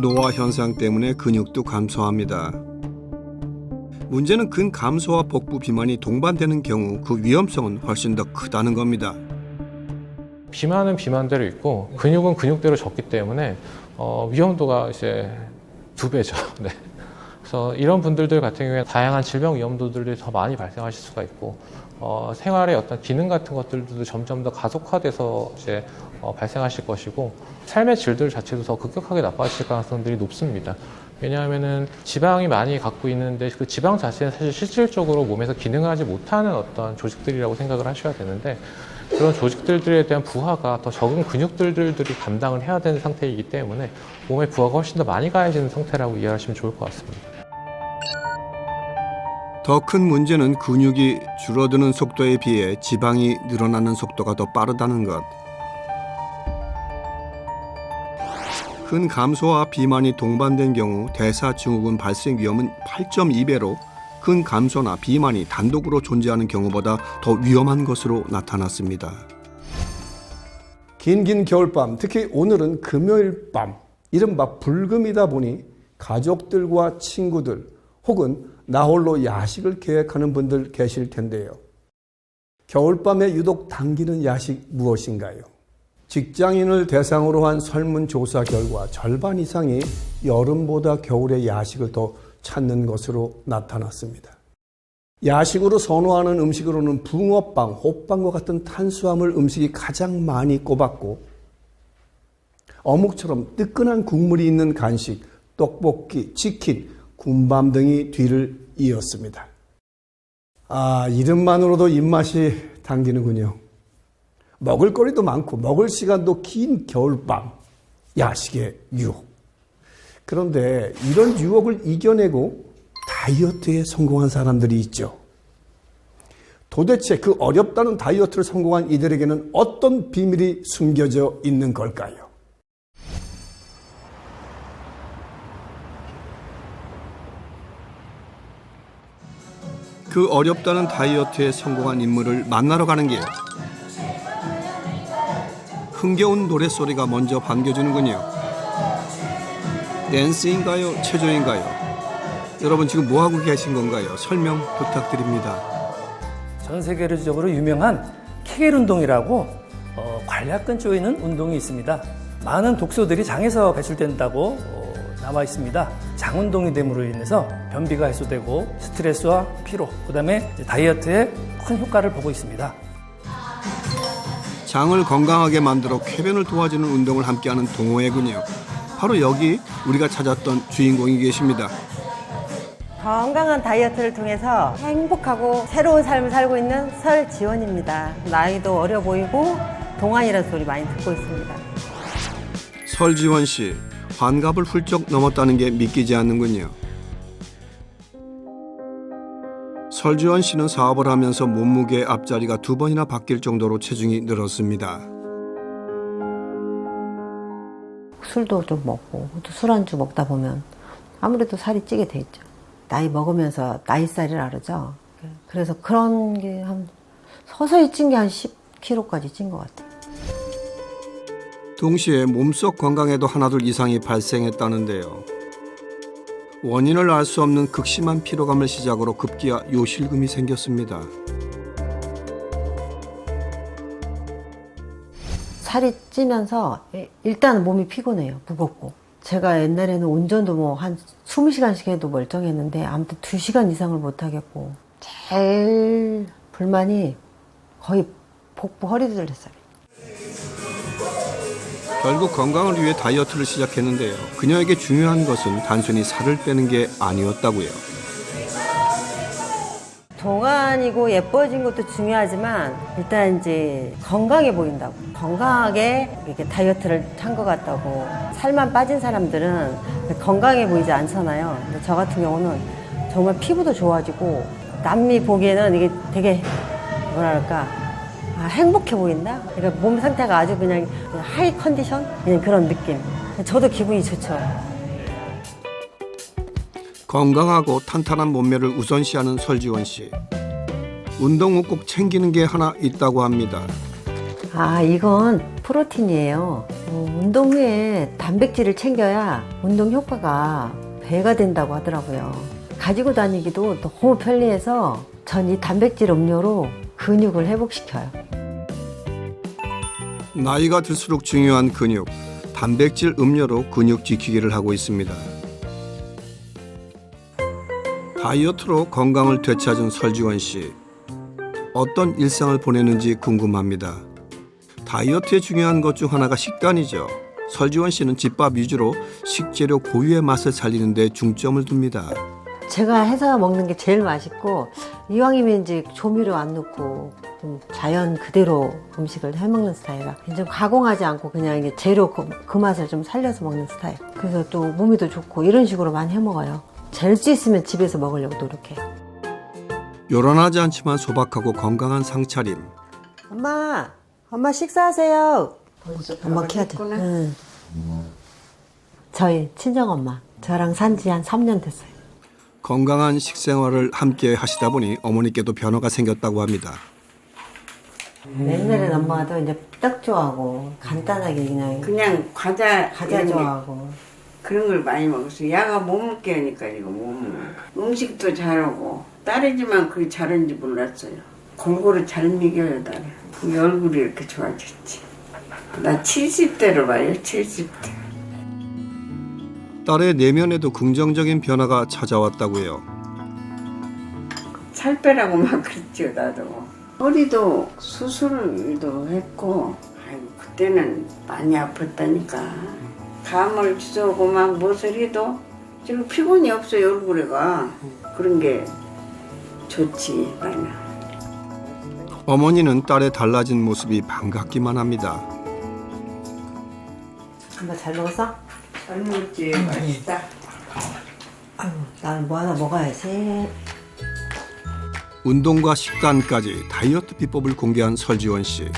노화 현상 때문에 근육도 감소합니다. 문제는 근 감소와 복부 비만이 동반되는 경우 그 위험성은 훨씬 더 크다는 겁니다. 비만은 비만대로 있고 근육은 근육대로 적기 때문에 위험도가 이제 2배죠. 네. 그래서 이런 분들들 같은 경우에 다양한 질병 위험도들이 더 많이 발생하실 수가 있고 생활의 어떤 기능 같은 것들도 점점 더 가속화돼서 이제 발생하실 것이고 삶의 질들 자체도 더 급격하게 나빠질 가능성들이 높습니다. 왜냐하면은 지방이 많이 갖고 있는데 그 지방 자체는 사실 실질적으로 몸에서 기능하지 못하는 어떤 조직들이라고 생각을 하셔야 되는데 그런 조직들에 대한 부하가 더 적은 근육들들이 감당을 해야 되는 상태이기 때문에 몸의 부하가 훨씬 더 많이 가해지는 상태라고 이해하시면 좋을 것 같습니다. 더 큰 문제는 근육이 줄어드는 속도에 비해 지방이 늘어나는 속도가 더 빠르다는 것. 근 감소와 비만이 동반된 경우 대사증후군 발생 위험은 8.2배로 근 감소나 비만이 단독으로 존재하는 경우보다 더 위험한 것으로 나타났습니다. 긴 겨울밤, 특히 오늘은 금요일 밤, 이른바 불금이다 보니 가족들과 친구들 혹은 나 홀로 야식을 계획하는 분들 계실 텐데요. 겨울밤에 유독 당기는 야식 무엇인가요? 직장인을 대상으로 한 설문조사 결과 절반 이상이 여름보다 겨울에 야식을 더 찾는 것으로 나타났습니다. 야식으로 선호하는 음식으로는 붕어빵, 호빵과 같은 탄수화물 음식이 가장 많이 꼽았고 어묵처럼 뜨끈한 국물이 있는 간식, 떡볶이, 치킨, 군밤 등이 뒤를 이었습니다. 이름만으로도 입맛이 당기는군요. 먹을거리도 많고 먹을 시간도 긴 겨울밤, 야식의 유혹. 그런데 이런 유혹을 이겨내고 다이어트에 성공한 사람들이 있죠. 도대체 그 어렵다는 다이어트를 성공한 이들에게는 어떤 비밀이 숨겨져 있는 걸까요? 그 어렵다는 다이어트에 성공한 인물을 만나러 가는 길. 흥겨운 노랫소리가 먼저 반겨주는군요. 댄스인가요? 체조인가요? 여러분 지금 뭐하고 계신 건가요? 설명 부탁드립니다. 전 세계적으로 유명한 케겔 운동이라고 관략근 조이는 운동이 있습니다. 많은 독소들이 장에서 배출된다고 나와 있습니다. 장 운동이 됨으로 인해서 변비가 해소되고 스트레스와 피로, 그다음에 다이어트에 큰 효과를 보고 있습니다. 장을 건강하게 만들어 쾌변을 도와주는 운동을 함께하는 동호회군요. 바로 여기 우리가 찾았던 주인공이 계십니다. 건강한 다이어트를 통해서 행복하고 새로운 삶을 살고 있는 설지원입니다. 나이도 어려 보이고 동안이라는 소리 많이 듣고 있습니다. 설지원 씨, 환갑을 훌쩍 넘었다는 게 믿기지 않는군요. 설지원 씨는 사업을 하면서 몸무게 앞자리가 2번이나 바뀔 정도로 체중이 늘었습니다. 술도 좀 먹고 또 술안주 먹다 보면 아무래도 살이 찌게 돼 있죠. 나이 먹으면서 나이살이라 그러죠. 그래서 그런 게 한 서서히 찐 게 한 10kg까지 찐 것 같아요. 동시에 몸속 건강에도 하나둘 이상이 발생했다는데요. 원인을 알 수 없는 극심한 피로감을 시작으로 급기야 요실금이 생겼습니다. 살이 찌면서 일단 몸이 피곤해요. 무겁고. 제가 옛날에는 운전도 뭐 한 20시간씩 해도 멀쩡했는데 아무튼 2시간 이상을 못 하겠고 제일 불만이 거의 복부 허리둘레살. 결국 건강을 위해 다이어트를 시작했는데요. 그녀에게 중요한 것은 단순히 살을 빼는 게 아니었다고요. 동안이고 예뻐진 것도 중요하지만 일단 이제 건강해 보인다고. 건강하게 이렇게 다이어트를 한 것 같다고. 살만 빠진 사람들은 건강해 보이지 않잖아요. 근데 저 같은 경우는 정말 피부도 좋아지고 남이 보기에는 이게 되게 뭐랄까 행복해 보인다? 그러니까 몸 상태가 아주 그냥 하이 컨디션? 그냥 그런 느낌. 저도 기분이 좋죠. 건강하고 탄탄한 몸매를 우선시하는 설지원 씨. 운동 후 꼭 챙기는 게 하나 있다고 합니다. 이건 프로틴이에요. 운동 후에 단백질을 챙겨야 운동 효과가 배가 된다고 하더라고요. 가지고 다니기도 너무 편리해서 전 이 단백질 음료로 근육을 회복시켜요. 나이가 들수록 중요한 근육, 단백질 음료로 근육 지키기를 하고 있습니다. 다이어트로 건강을 되찾은 설지원 씨. 어떤 일상을 보내는지 궁금합니다. 다이어트에 중요한 것 중 하나가 식단이죠. 설지원 씨는 집밥 위주로 식재료 고유의 맛을 살리는 데 중점을 둡니다. 제가 해서 먹는 게 제일 맛있고 이왕이면 이제 조미료 안 넣고 좀 자연 그대로 음식을 해 먹는 스타일이라 좀 가공하지 않고 그냥 이게 재료 그 맛을 좀 살려서 먹는 스타일. 그래서 또 몸이 더 좋고 이런 식으로 많이 해 먹어요. 될 수 있으면 집에서 먹으려고 노력해요. 요란하지 않지만 소박하고 건강한 상차림. 엄마 식사하세요. 엄마 키워야 돼. 응. 저희 친정엄마. 저랑 산지 한 3년 됐어요. 건강한 식생활을 함께 하시다 보니 어머니께도 변화가 생겼다고 합니다. 옛날엔 엄마도 이제 떡 좋아하고 간단하게 그냥 과자 이런 게 좋아하고 그런 걸 많이 먹었어. 야가 못 먹게 하니까 이거 못 먹어. 음식도 잘하고 딸이지만 그게 잘하는지 몰랐어요. 골고루 잘 먹여요 딸을. 그 얼굴이 이렇게 좋아졌지. 나 70대로 봐요. 70대. 딸의 내면에도 긍정적인 변화가 찾아왔다고요. 살 빼라고 막 그랬죠 나도. 허리도 수술도 했고 아이고 그때는 많이 아팠다니까. 감을 주워고 막 무엇을 해도 지금 피곤이 없어요 얼굴에가. 그런 게 좋지 나는. 어머니는 딸의 달라진 모습이 반갑기만 합니다. 엄마 잘 먹었어? 잘 먹지 맛있다. 아유, 나는 뭐 하나 먹어야지. 운동과 식단까지 다이어트 비법을 공개한 설지원 씨.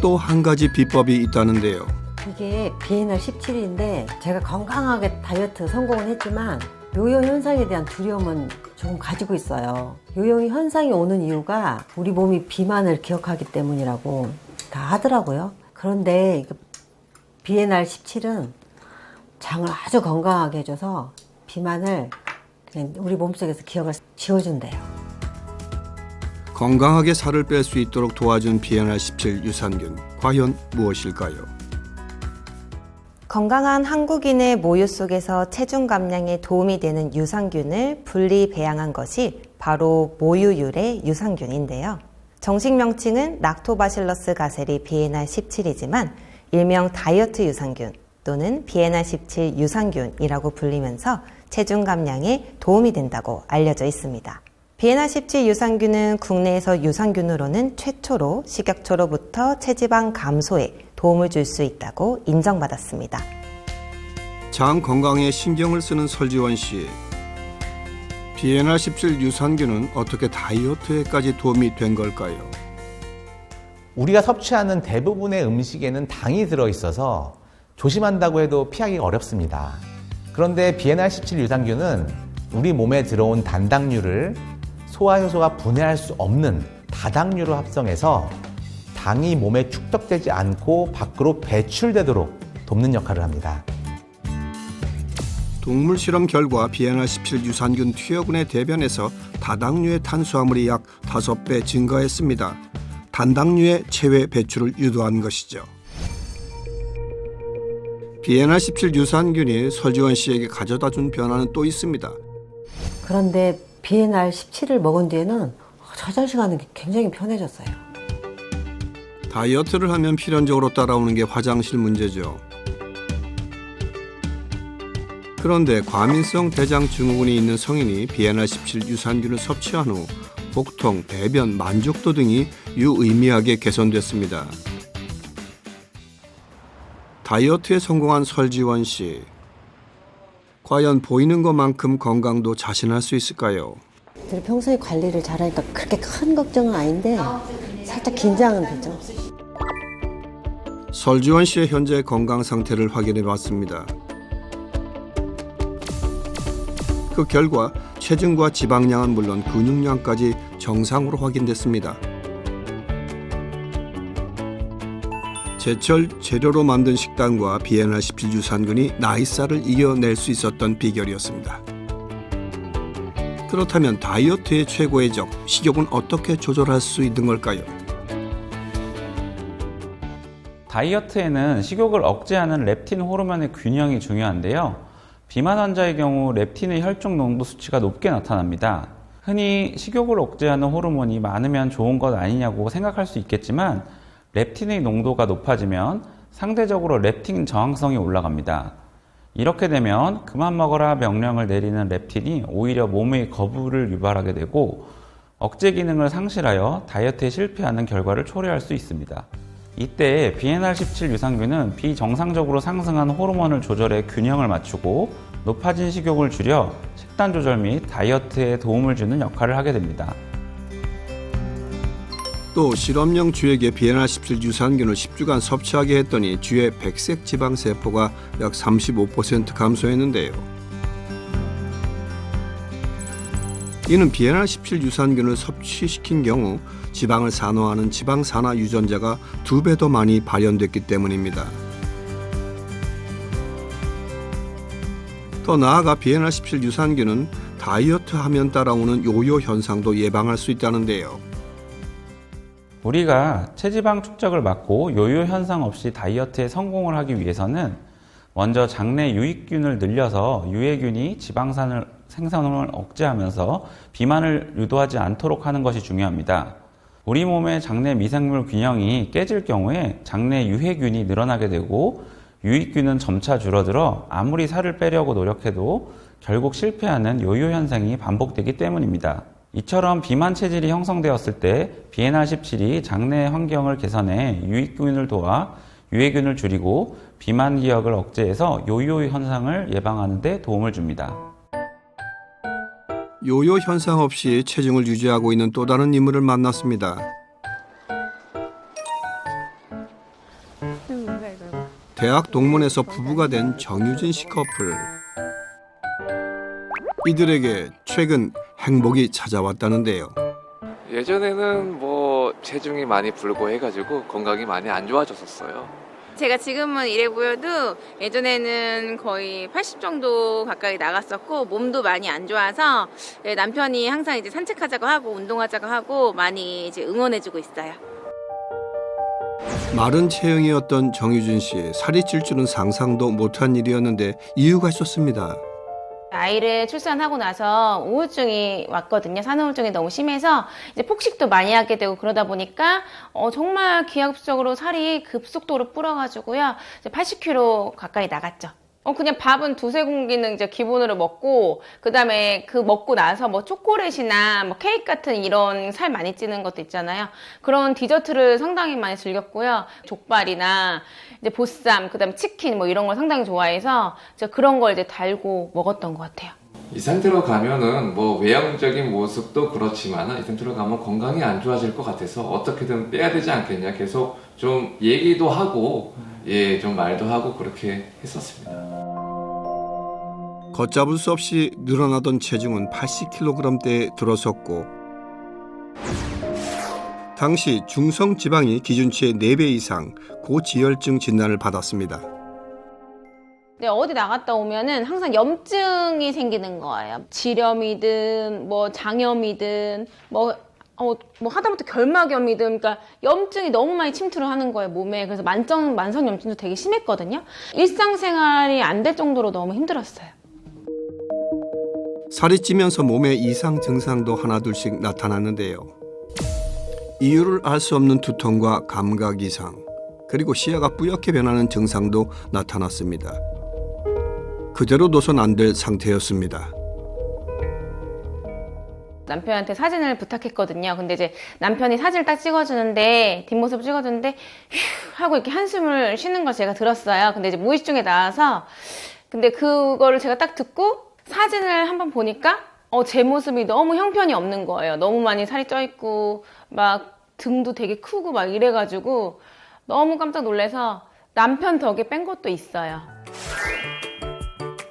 또 한 가지 비법이 있다는데요. 이게 비엔날 17일인데 제가 건강하게 다이어트 성공은 했지만 요요 현상에 대한 두려움은 조금 가지고 있어요. 요요 현상이 오는 이유가 우리 몸이 비만을 기억하기 때문이라고 다 하더라고요. 그런데 비엔날 17은 장을 아주 건강하게 해줘서 비만을 그냥 우리 몸속에서 기억을 지워준대요. 건강하게 살을 뺄 수 있도록 도와준 BNR17 유산균. 과연 무엇일까요? 건강한 한국인의 모유 속에서 체중 감량에 도움이 되는 유산균을 분리 배양한 것이 바로 모유 유래 유산균인데요. 정식 명칭은 락토바실러스 가세리 BNR17이지만 일명 다이어트 유산균 또는 BNR17 유산균이라고 불리면서 체중 감량에 도움이 된다고 알려져 있습니다. BNR17 유산균은 국내에서 유산균으로는 최초로 식약처로부터 체지방 감소에 도움을 줄 수 있다고 인정받았습니다. 장 건강에 신경을 쓰는 설지원 씨. BNR17 유산균은 어떻게 다이어트에까지 도움이 된 걸까요? 우리가 섭취하는 대부분의 음식에는 당이 들어있어서 조심한다고 해도 피하기가 어렵습니다. 그런데 BNR17 유산균은 우리 몸에 들어온 단당류를 소화효소가 분해할 수 없는 다당류로 합성해서 당이 몸에 축적되지 않고 밖으로 배출되도록 돕는 역할을 합니다. 동물 실험 결과 BNR17 유산균 투여군의 대변에서 다당류의 탄수화물이 약 5배 증가했습니다. 단당류의 체외 배출을 유도한 것이죠. BNR17 유산균이 설지원 씨에게 가져다 준 변화는 또 있습니다. 그런데 BNR17을 먹은 뒤에는 화장실 가는 게 굉장히 편해졌어요. 다이어트를 하면 필연적으로 따라오는 게 화장실 문제죠. 그런데 과민성 대장 증후군이 있는 성인이 BNR17 유산균을 섭취한 후 복통, 배변, 만족도 등이 유의미하게 개선됐습니다. 다이어트에 성공한 설지원 씨. 과연 보이는 것만큼 건강도 자신할 수 있을까요? 평소에 관리를 잘하니까 그렇게 큰 걱정은 아닌데 살짝 긴장은 되죠. 설지원 씨의 현재 건강 상태를 확인해 봤습니다. 그 결과 체중과 지방량은 물론 근육량까지 정상으로 확인됐습니다. 제철 재료로 만든 식단과 BNR17 유산균이 나이살을 이겨낼 수 있었던 비결이었습니다. 그렇다면 다이어트의 최고의 적, 식욕은 어떻게 조절할 수 있는 걸까요? 다이어트에는 식욕을 억제하는 렙틴 호르몬의 균형이 중요한데요. 비만 환자의 경우 렙틴의 혈중 농도 수치가 높게 나타납니다. 흔히 식욕을 억제하는 호르몬이 많으면 좋은 것 아니냐고 생각할 수 있겠지만 렙틴의 농도가 높아지면 상대적으로 렙틴 저항성이 올라갑니다. 이렇게 되면 그만 먹어라 명령을 내리는 렙틴이 오히려 몸의 거부를 유발하게 되고 억제 기능을 상실하여 다이어트에 실패하는 결과를 초래할 수 있습니다. 이때 BNR17 유산균은 비정상적으로 상승한 호르몬을 조절해 균형을 맞추고 높아진 식욕을 줄여 식단 조절 및 다이어트에 도움을 주는 역할을 하게 됩니다. 또 실험용 쥐에게 BNR17 유산균을 10주간 섭취하게 했더니 쥐의 백색 지방 세포가 약 35% 감소했는데요. 이는 BNR17 유산균을 섭취시킨 경우 지방을 산화하는 지방산화 유전자가 2배 더 많이 발현됐기 때문입니다. 더 나아가 BNR17 유산균은 다이어트 하면 따라오는 요요 현상도 예방할 수 있다는데요. 우리가 체지방 축적을 막고 요요 현상 없이 다이어트에 성공을 하기 위해서는 먼저 장내 유익균을 늘려서 유해균이 지방산을 생산을 억제하면서 비만을 유도하지 않도록 하는 것이 중요합니다. 우리 몸의 장내 미생물 균형이 깨질 경우에 장내 유해균이 늘어나게 되고 유익균은 점차 줄어들어 아무리 살을 빼려고 노력해도 결국 실패하는 요요 현상이 반복되기 때문입니다. 이처럼 비만 체질이 형성되었을 때 BNR17이 장내 환경을 개선해 유익균을 도와 유해균을 줄이고 비만 기억을 억제해서 요요 현상을 예방하는 데 도움을 줍니다. 요요 현상 없이 체중을 유지하고 있는 또 다른 인물을 만났습니다. 대학 동문에서 부부가 된 정유진 씨 커플. 이들에게 최근 행복이 찾아왔다는데요. 예전에는 뭐 체중이 많이 불고 해가지고 건강이 많이 안 좋아졌었어요. 제가 지금은 이래 보여도 예전에는 거의 80 정도 가까이 나갔었고 몸도 많이 안 좋아서 남편이 항상 이제 산책하자고 하고 운동하자고 하고 많이 이제 응원해주고 있어요. 마른 체형이었던 정유진 씨, 살이 찔 줄은 상상도 못한 일이었는데 이유가 있었습니다. 아이를 출산하고 나서 우울증이 왔거든요. 산후우울증이 너무 심해서 이제 폭식도 많이 하게 되고 그러다 보니까 정말 기하급수적으로 살이 급속도로 불어가지고요. 이제 80kg 가까이 나갔죠. 그냥 밥은 2-3공기는 이제 기본으로 먹고, 그 다음에 그 먹고 나서 뭐 초콜릿이나 뭐 케이크 같은 이런 살 많이 찌는 것도 있잖아요. 그런 디저트를 상당히 많이 즐겼고요. 족발이나 이제 보쌈, 그 다음에 치킨 뭐 이런 걸 상당히 좋아해서 이제 그런 걸 이제 달고 먹었던 것 같아요. 이 상태로 가면은 뭐 외형적인 모습도 그렇지만 이 상태로 가면 건강이 안 좋아질 것 같아서 어떻게든 빼야 되지 않겠냐 계속 좀 얘기도 하고 좀 말도 하고 그렇게 했었습니다. 걷잡을 수 없이 늘어나던 체중은 80kg대에 들어섰고 당시 중성 지방이 기준치의 4배 이상 고지혈증 진단을 받았습니다. 네, 어디 나갔다 오면은 항상 염증이 생기는 거예요. 지렴이든 뭐 장염이든 뭐 하다못해 결막염이든, 그러니까 염증이 너무 많이 침투를 하는 거예요, 몸에. 그래서 만성 염증도 되게 심했거든요. 일상생활이 안 될 정도로 너무 힘들었어요. 살이 찌면서 몸에 이상 증상도 하나둘씩 나타났는데요. 이유를 알 수 없는 두통과 감각 이상, 그리고 시야가 뿌옇게 변하는 증상도 나타났습니다. 그대로 둬선 안 될 상태였습니다. 남편한테 사진을 부탁했거든요. 근데 이제 남편이 사진을 딱 찍어주는데, 뒷모습을 찍어주는데, 휴 하고 이렇게 한숨을 쉬는 걸 제가 들었어요. 근데 이제 무의식 중에 나와서, 근데 그거를 제가 딱 듣고 사진을 한번 보니까, 제 모습이 너무 형편이 없는 거예요. 너무 많이 살이 쪄있고, 막 등도 되게 크고 막 이래가지고, 너무 깜짝 놀라서 남편 덕에 뺀 것도 있어요.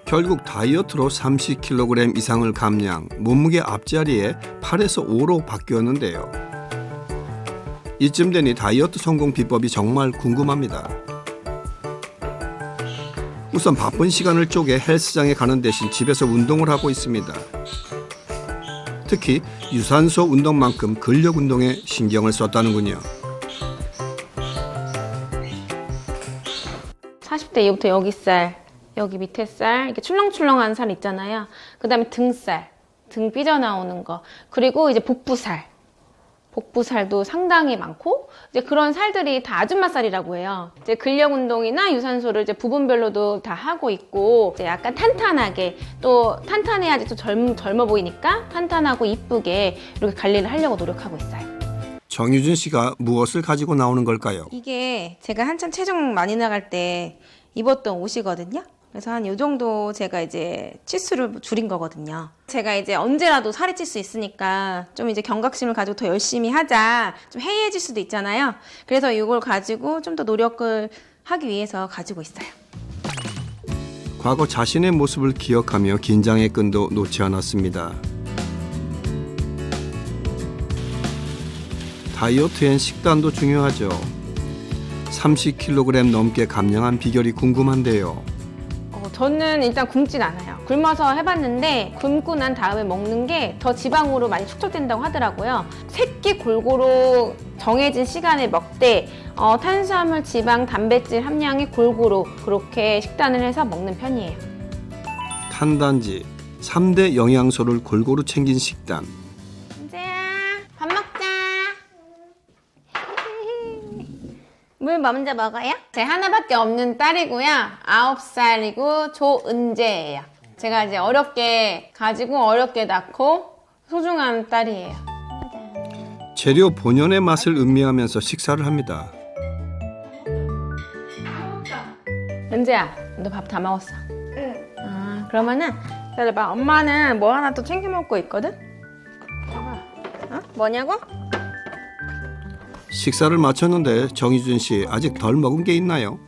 결국 다이어트로 30kg 이상을 감량, 몸무게 앞자리에 8에서 5로 바뀌었는데요. 이쯤 되니 다이어트 성공 비법이 정말 궁금합니다. 우선 바쁜 시간을 쪼개 헬스장에 가는 대신 집에서 운동을 하고 있습니다. 특히 유산소 운동만큼 근력 운동에 신경을 썼다는군요. 40대 이후부터 여기 살, 여기 밑에 살, 이렇게 출렁출렁한 살 있잖아요. 그 다음에 등살, 등 삐져나오는 거. 그리고 이제 복부살. 복부살도 상당히 많고, 이제 그런 살들이 다 아줌마살이라고 해요. 이제 근력 운동이나 유산소를 이제 부분별로도 다 하고 있고, 이제 약간 탄탄하게, 또 탄탄해야지 또 젊어 보이니까 탄탄하고 이쁘게 이렇게 관리를 하려고 노력하고 있어요. 정유진 씨가 무엇을 가지고 나오는 걸까요? 이게 제가 한참 체중 많이 나갈 때 입었던 옷이거든요. 그래서 한 요 정도 제가 이제 치수를 줄인 거거든요. 제가 이제 언제라도 살이 찔 수 있으니까 좀 이제 경각심을 가지고 더 열심히 하자. 좀 해이해질 수도 있잖아요. 그래서 이걸 가지고 좀 더 노력을 하기 위해서 가지고 있어요. 과거 자신의 모습을 기억하며 긴장의 끈도 놓지 않았습니다. 다이어트엔 식단도 중요하죠. 30kg 넘게 감량한 비결이 궁금한데요. 저는 일단 굶진 않아요. 굶어서 해봤는데 굶고 난 다음에 먹는 게 더 지방으로 많이 축적된다고 하더라고요. 새끼 골고루 정해진 시간에 먹되 탄수화물, 지방, 단백질 함량이 골고루 그렇게 식단을 해서 먹는 편이에요. 탄단지, 3대 영양소를 골고루 챙긴 식단. 은재야, 밥 먹자. 물 먼저 먹어요? 제 하나밖에 없는 딸이고요. 9살이고 조은재예요. 제가 이제 어렵게 가지고 어렵게 낳고 소중한 딸이에요. 재료 본연의 맛을 음미하면서 식사를 합니다. 은재야, 너 밥 다 먹었어? 응. 아, 그러면은 기다려봐. 엄마는 뭐 하나 또 챙겨 먹고 있거든? 어? 뭐냐고? 식사를 마쳤는데 정유진 씨 아직 덜 먹은 게 있나요?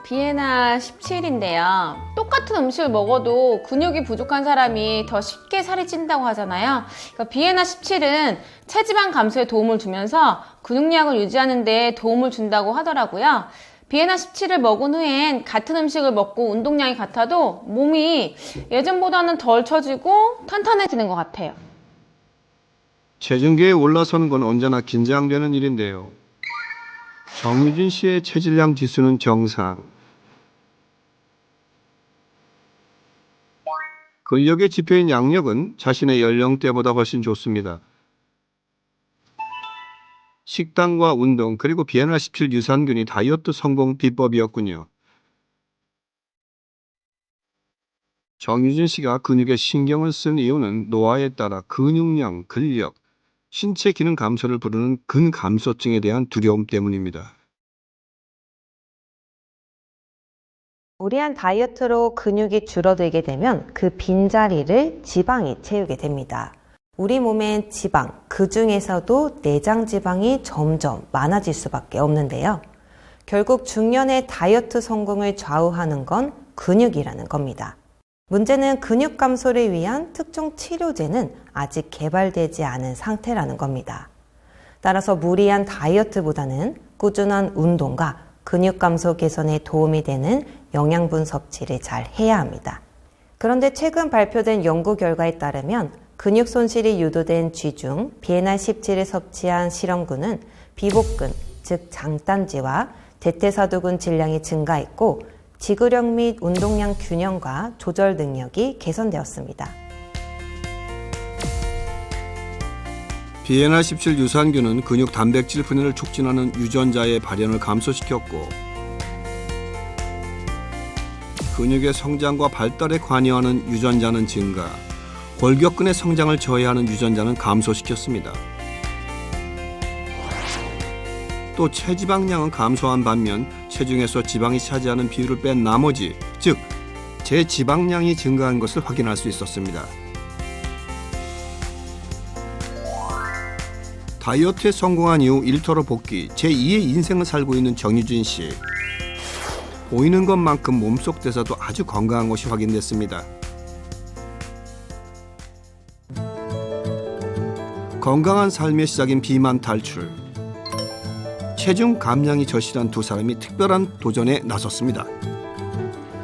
비에나 17인데요. 똑같은 음식을 먹어도 근육이 부족한 사람이 더 쉽게 살이 찐다고 하잖아요. 그러니까 비에나 17은 체지방 감소에 도움을 주면서 근육량을 유지하는 데 도움을 준다고 하더라고요. 비에나 17을 먹은 후엔 같은 음식을 먹고 운동량이 같아도 몸이 예전보다는 덜 처지고 탄탄해지는 것 같아요. 체중계에 올라서는 건 언제나 긴장되는 일인데요. 정유진 씨의 체질량 지수는 정상. 근력의 지표인 양력은 자신의 연령대보다 훨씬 좋습니다. 식단과 운동 그리고 비에나 17 유산균이 다이어트 성공 비법이었군요. 정유진 씨가 근육에 신경을 쓴 이유는 노화에 따라 근육량, 근력, 신체 기능 감소를 부르는 근감소증에 대한 두려움 때문입니다. 무리한 다이어트로 근육이 줄어들게 되면 그 빈자리를 지방이 채우게 됩니다. 우리 몸엔 지방, 그 중에서도 내장 지방이 점점 많아질 수밖에 없는데요. 결국 중년의 다이어트 성공을 좌우하는 건 근육이라는 겁니다. 문제는 근육 감소를 위한 특정 치료제는 아직 개발되지 않은 상태라는 겁니다. 따라서 무리한 다이어트보다는 꾸준한 운동과 근육 감소 개선에 도움이 되는 영양분 섭취를 잘 해야 합니다. 그런데 최근 발표된 연구 결과에 따르면 근육 손실이 유도된 쥐 중 비에나 17을 섭취한 실험군은 비복근, 즉 장단지와 대퇴사두근 질량이 증가했고 지구력 및 운동량 균형과 조절 능력이 개선되었습니다. 비에나 17 유산균은 근육 단백질 분해를 촉진하는 유전자의 발현을 감소시켰고 근육의 성장과 발달에 관여하는 유전자는 증가, 골격근의 성장을 저해하는 유전자는 감소시켰습니다. 또 체지방량은 감소한 반면 체중에서 지방이 차지하는 비율을 뺀 나머지, 즉 제지방량이 증가한 것을 확인할 수 있었습니다. 다이어트에 성공한 이후 일터로 복귀, 제2의 인생을 살고 있는 정유진 씨. 보이는 것만큼 몸속 대사도 아주 건강한 것이 확인됐습니다. 건강한 삶의 시작인 비만 탈출. 체중 감량이 절실한 두 사람이 특별한 도전에 나섰습니다.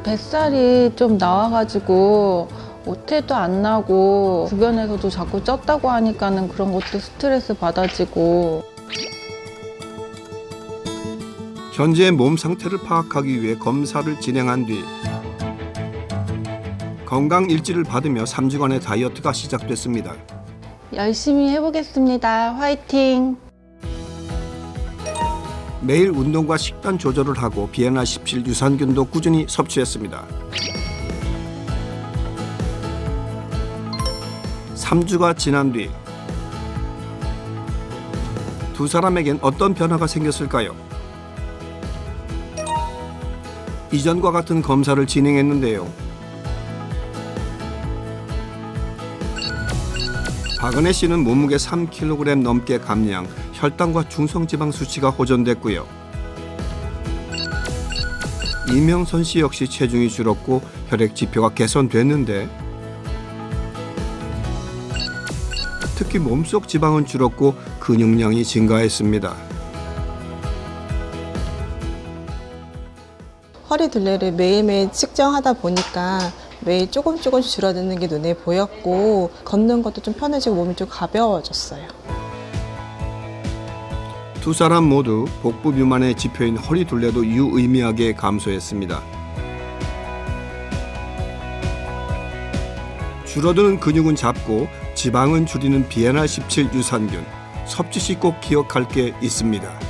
뱃살이 좀 나와가지고 오태도 안 나고 주변에서도 자꾸 쪘다고 하니까는 그런 것도 스트레스 받아지고. 현재의 몸 상태를 파악하기 위해 검사를 진행한 뒤 건강 일지를 받으며 3주간의 다이어트가 시작됐습니다. 열심히 해보겠습니다. 화이팅! 매일 운동과 식단 조절을 하고 BNR17 유산균도 꾸준히 섭취했습니다. 3주가 지난 뒤 두 사람에겐 어떤 변화가 생겼을까요? 이전과 같은 검사를 진행했는데요. 박은혜 씨는 몸무게 3kg 넘게 감량, 혈당과 중성지방 수치가 호전됐고요. 이명선 씨 역시 체중이 줄었고 혈액 지표가 개선됐는데 특히 몸속 지방은 줄었고 근육량이 증가했습니다. 허리 둘레를 매일매일 측정하다 보니까 매일 조금씩 줄어드는 게 눈에 보였고 걷는 것도 좀 편해지고 몸이 좀 가벼워졌어요. 두 사람 모두 복부 비만의 지표인 허리 둘레도 유의미하게 감소했습니다. 줄어드는 근육은 잡고 지방은 줄이는 BNR17 유산균, 섭취 시 꼭 기억할 게 있습니다.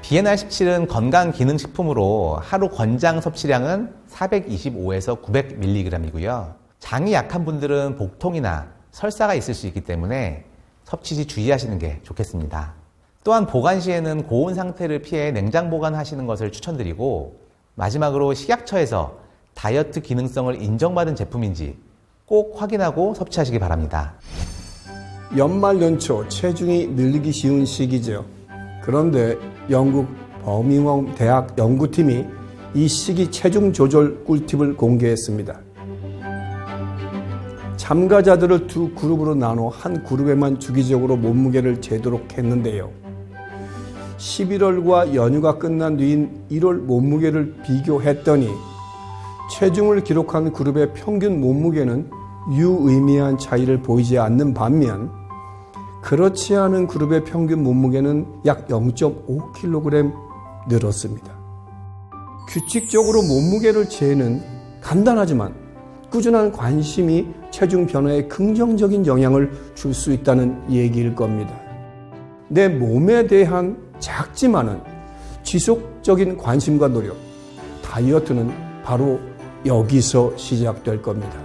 BNR17은 건강기능식품으로 하루 권장 섭취량은 425에서 900mg이고요. 장이 약한 분들은 복통이나 설사가 있을 수 있기 때문에 섭취 시 주의하시는 게 좋겠습니다. 또한 보관 시에는 고온 상태를 피해 냉장 보관하시는 것을 추천드리고, 마지막으로 식약처에서 다이어트 기능성을 인정받은 제품인지 꼭 확인하고 섭취하시기 바랍니다. 연말 연초 체중이 늘기 쉬운 시기죠. 그런데 영국 버밍엄 대학 연구팀이 이 시기 체중 조절 꿀팁을 공개했습니다. 참가자들을 두 그룹으로 나눠 한 그룹에만 주기적으로 몸무게를 재도록 했는데요. 11월과 연휴가 끝난 뒤인 1월 몸무게를 비교했더니 체중을 기록한 그룹의 평균 몸무게는 유의미한 차이를 보이지 않는 반면 그렇지 않은 그룹의 평균 몸무게는 약 0.5kg 늘었습니다. 규칙적으로 몸무게를 재는 간단하지만 꾸준한 관심이 체중 변화에 긍정적인 영향을 줄 수 있다는 얘기일 겁니다. 내 몸에 대한 작지만은 지속적인 관심과 노력, 다이어트는 바로 여기서 시작될 겁니다.